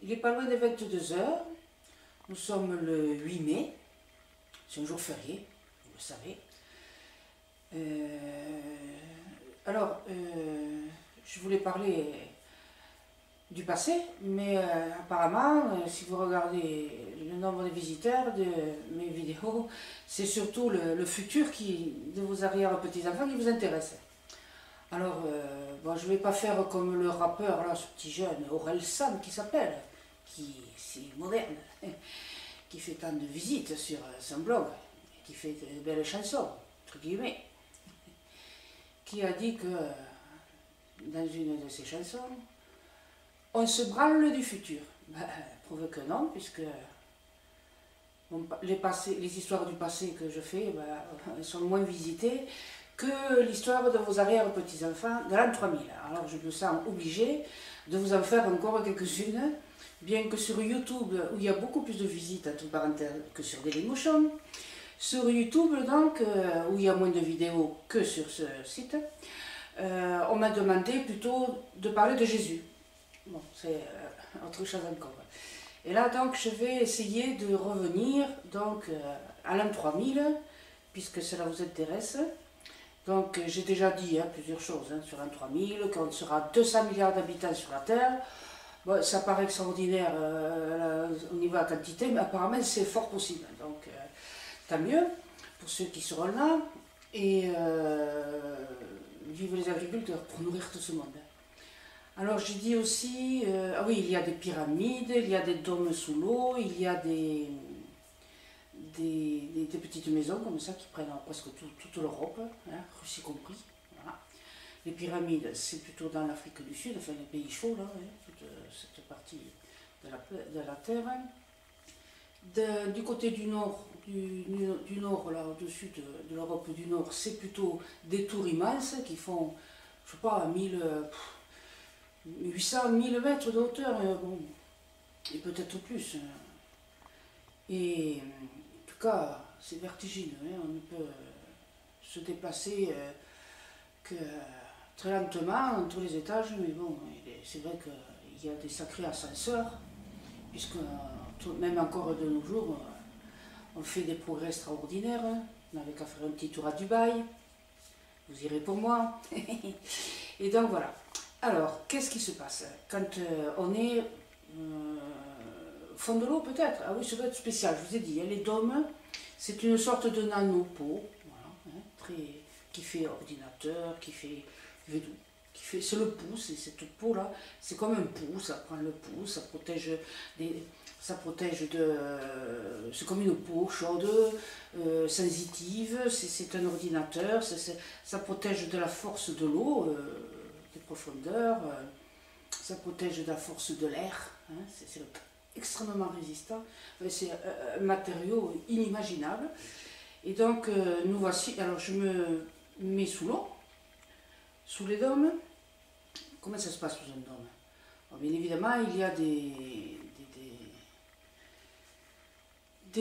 Il est pas loin des 22 heures. Nous sommes le 8 mai. C'est un jour férié, vous le savez. Je voulais parler du passé, mais apparemment, si vous regardez le nombre de visiteurs de mes vidéos, c'est surtout le futur de vos arrière-petits-enfants qui vous intéresse. Alors, bon, je ne vais pas faire comme le rappeur, là, ce petit jeune, Orelsan qui s'appelle, qui est si moderne, qui fait tant de visites sur son blog, qui fait de belles chansons, entre guillemets, qui a dit que, dans une de ses chansons, on se branle du futur. Ben, prouve que non, puisque les histoires du passé que je fais ben, sont moins visitées que l'histoire de vos arrière-petits-enfants de l'an 3000. Alors je me sens obligée de vous en faire encore quelques-unes, bien que sur YouTube, où il y a beaucoup plus de visites, entre parenthèses, que sur Dailymotion, sur YouTube, donc, où il y a moins de vidéos que sur ce site, on m'a demandé plutôt de parler de Jésus. Bon, c'est autre chose encore. Et là, donc, je vais essayer de revenir donc, à l'an 3000, puisque cela vous intéresse. Donc, j'ai déjà dit plusieurs choses sur l'an 3000, qu'on sera 200 milliards d'habitants sur la Terre. Bon, ça paraît extraordinaire au niveau de la quantité, mais apparemment, c'est fort possible. Donc, tant mieux pour ceux qui seront là. Et vive les agriculteurs pour nourrir tout ce monde. Alors j'ai dit aussi, ah oui, il y a des pyramides, il y a des dômes sous l'eau, il y a des petites maisons comme ça qui prennent presque toute l'Europe, Russie compris. Voilà. Les pyramides, c'est plutôt dans l'Afrique du Sud, enfin les pays chauds, là, toute cette partie de la Terre. Du côté du nord, du nord, là, au-dessus de l'Europe du Nord, c'est plutôt des tours immenses qui font, je sais pas, 800, 1000 mètres de hauteur, bon, et peut-être plus. Et en tout cas, c'est vertigineux, on ne peut se déplacer que très lentement entre les étages, mais bon, c'est vrai qu'il y a des sacrés ascenseurs, puisque même encore de nos jours, on fait des progrès extraordinaires. On n'avait qu'à faire un petit tour à Dubaï, vous irez pour moi. Et donc voilà. Alors, qu'est-ce qui se passe quand on est fond de l'eau peut-être? Ah oui, ça doit être spécial, je vous ai dit, les dômes, c'est une sorte de nanopot, voilà, qui fait ordinateur, c'est le pouce, et cette peau-là, c'est comme un pouce, ça prend le pouce, ça protège c'est comme une peau chaude, sensitive, c'est un ordinateur, ça protège de la force de l'eau, des profondeurs, ça protège de la force de l'air, c'est extrêmement résistant, c'est un matériau inimaginable. Et donc nous voici, alors je me mets sous l'eau, sous les dômes. Comment ça se passe sous un dôme? Alors, bien évidemment, il y a des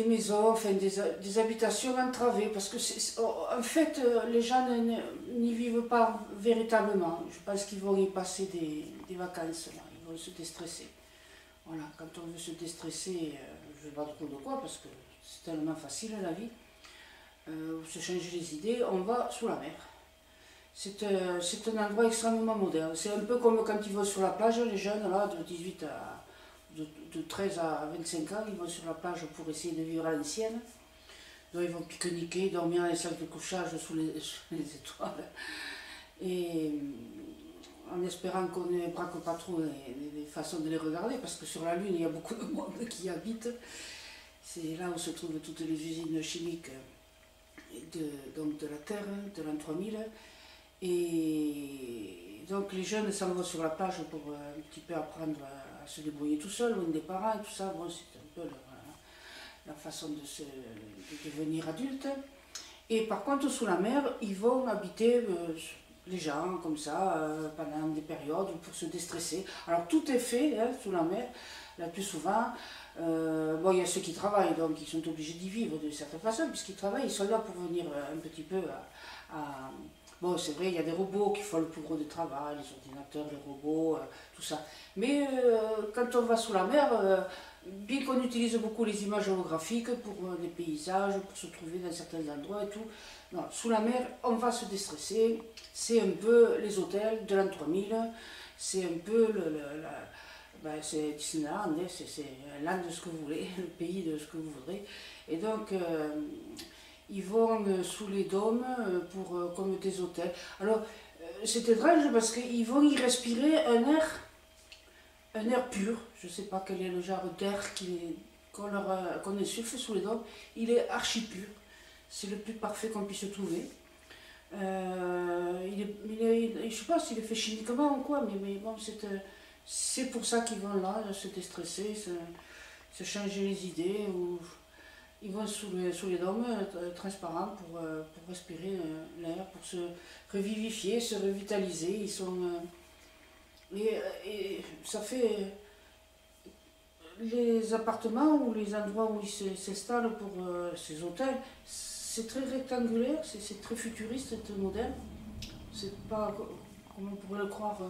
maisons, enfin des habitations entravées, parce que en fait les gens n'y vivent pas véritablement. Je pense qu'ils vont y passer des vacances, là. Ils vont se déstresser. Voilà, quand on veut se déstresser, je ne sais pas trop de quoi, parce que c'est tellement facile la vie, se changer les idées, on va sous la mer. C'est un endroit extrêmement moderne. C'est un peu comme quand ils vont sur la plage, les jeunes là, de 13 à 25 ans, ils vont sur la plage pour essayer de vivre à l'ancienne. Donc ils vont pique-niquer, dormir dans les salles de couchage sous les étoiles. Et en espérant qu'on ne braque pas trop les façons de les regarder, parce que sur la Lune, il y a beaucoup de monde qui y habite. C'est là où se trouvent toutes les usines chimiques de la Terre, de l'an 3000. Et donc les jeunes s'en vont sur la plage pour un petit peu apprendre à se débrouiller tout seul, loin des parents et tout ça. Bon, c'est un peu la façon de devenir adulte. Et par contre, sous la mer, ils vont habiter les gens comme ça pendant des périodes pour se déstresser. Alors tout est fait sous la mer, la plus souvent. Bon, il y a ceux qui travaillent, donc ils sont obligés d'y vivre de certaine façon, puisqu'ils travaillent, ils sont là pour venir un petit peu Bon, c'est vrai, il y a des robots qui font le plus gros du travail, les ordinateurs, les robots, tout ça. Mais quand on va sous la mer, bien qu'on utilise beaucoup les images géographiques pour les paysages, pour se trouver dans certains endroits et tout, non, sous la mer, on va se déstresser. C'est un peu les hôtels de l'an 3000, c'est un peu ben, c'est Disneyland, hein, c'est l'âme de ce que vous voulez, le pays de ce que vous voudrez. Et donc, ils vont sous les dômes comme des hôtels. Alors, c'est étrange parce qu'ils vont y respirer un air pur. Je ne sais pas quel est le genre d'air qu'on insuffle sous les dômes. Il est archi pur. C'est le plus parfait qu'on puisse trouver. Je ne sais pas s'il est fait chimiquement ou quoi, mais bon, c'est pour ça qu'ils vont là, se déstresser, se changer les idées. Ils vont sous les dômes transparents pour respirer l'air, pour se revivifier, se revitaliser. Ils sont, et ça fait les appartements ou les endroits où ils s'installent pour ces hôtels, c'est très rectangulaire, c'est très futuriste, c'est très moderne. C'est pas comme on pourrait le croire.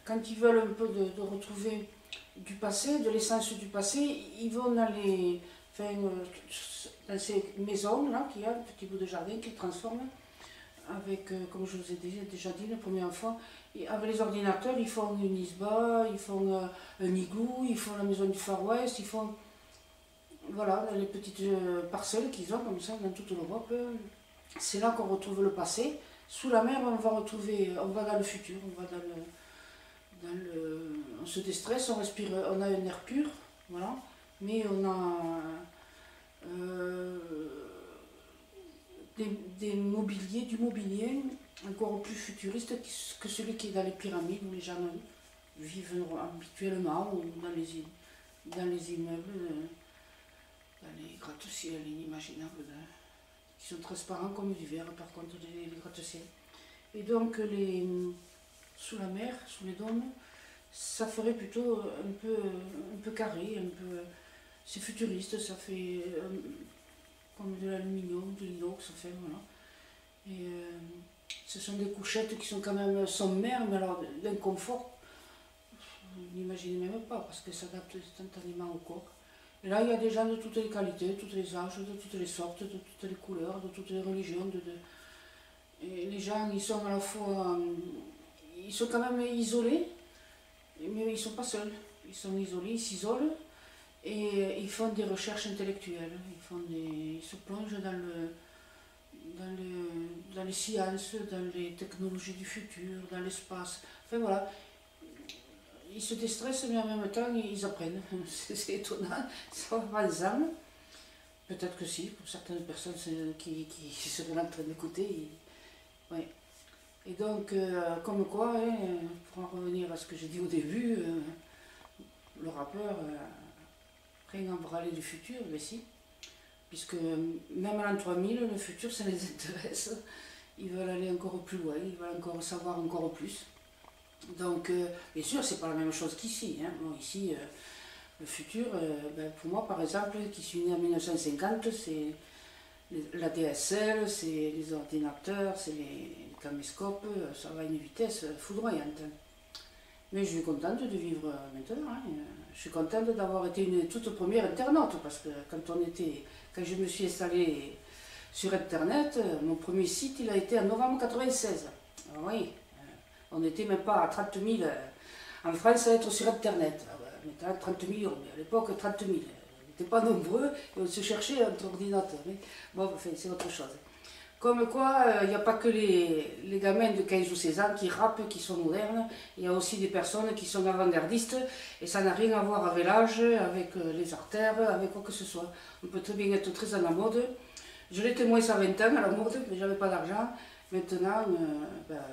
Quand ils veulent un peu de retrouver du passé, de l'essence du passé, ils vont dans dans ces maisons là qu'il y a, un petit bout de jardin qu'ils transforment avec, comme je vous ai déjà dit la première fois, avec les ordinateurs, ils font une isba, ils font un igloo, ils font la maison du Far West, ils font voilà, les petites parcelles qu'ils ont comme ça dans toute l'Europe. C'est là qu'on retrouve le passé. Sous la mer, on va dans le futur, on se déstresse, on respire, on a un air pur, voilà, mais on a du mobilier encore plus futuriste que celui qui est dans les pyramides où les gens vivent habituellement, ou dans les immeubles, dans les gratte-ciel inimaginables, qui sont transparents comme du verre, par contre, les gratte-ciel. Et donc, sous la mer, sous les dômes, ça ferait plutôt un peu carré, c'est futuriste, ça fait comme de l'aluminium, de l'inox, enfin voilà. Et ce sont des couchettes qui sont quand même sommaires, mais alors d'un confort, vous n'imaginez même pas, parce que ça s'adapte instantanément au corps. Et là, il y a des gens de toutes les qualités, de tous les âges, de toutes les sortes, de toutes les couleurs, de toutes les religions. Et les gens, ils sont à la fois, ils sont quand même isolés, mais ils ne sont pas seuls. Ils sont isolés, ils s'isolent et ils font des recherches intellectuelles. Ils se plongent dans les sciences, dans les technologies du futur, dans l'espace. Enfin voilà, ils se déstressent mais en même temps ils apprennent. C'est étonnant, ça va pas ensemble. Peut-être que si, pour certaines personnes qui seraient là en train d'écouter. Ouais. Et donc, comme quoi, hein, pour en revenir à ce que j'ai dit au début, le rappeur, rien à braler du futur, mais si. Puisque même à l'an 3000, le futur, ça les intéresse. Ils veulent aller encore plus loin, ils veulent encore savoir encore plus. Donc, bien sûr, c'est pas la même chose qu'ici. Hein. Bon, ici, le futur, pour moi, par exemple, qui suis né en 1950, c'est la DSL, c'est les ordinateurs, c'est les caméscopes, ça va à une vitesse foudroyante. Mais je suis contente de vivre maintenant. Hein. Je suis contente d'avoir été une toute première internaute, parce que quand je me suis installée sur Internet, mon premier site il a été en novembre 1996. Alors, oui, on n'était même pas à 30 000 en France à être sur Internet. On était à 30 millions, mais à l'époque 30 000. On n'était pas nombreux et on se cherchait entre ordinateurs. Mais bon, enfin, c'est autre chose. Comme quoi, il n'y a pas que les gamins de 15 ou 16 ans qui rappent, qui sont modernes. Il y a aussi des personnes qui sont avant-gardistes. Et ça n'a rien à voir avec l'âge, avec les artères, avec quoi que ce soit. On peut très bien être très à la mode. Je l'étais moins à 20 ans à la mode, mais j'avais pas d'argent. Maintenant,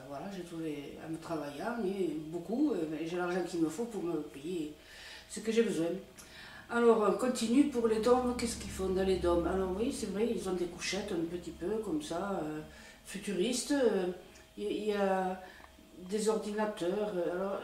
voilà, j'ai trouvé en me travaillant, et beaucoup, j'ai l'argent qu'il me faut pour me payer ce que j'ai besoin. Alors, on continue pour les dômes. Qu'est-ce qu'ils font dans les dômes? Alors oui, c'est vrai, ils ont des couchettes un petit peu comme ça, futuristes. Il y a des ordinateurs. Alors,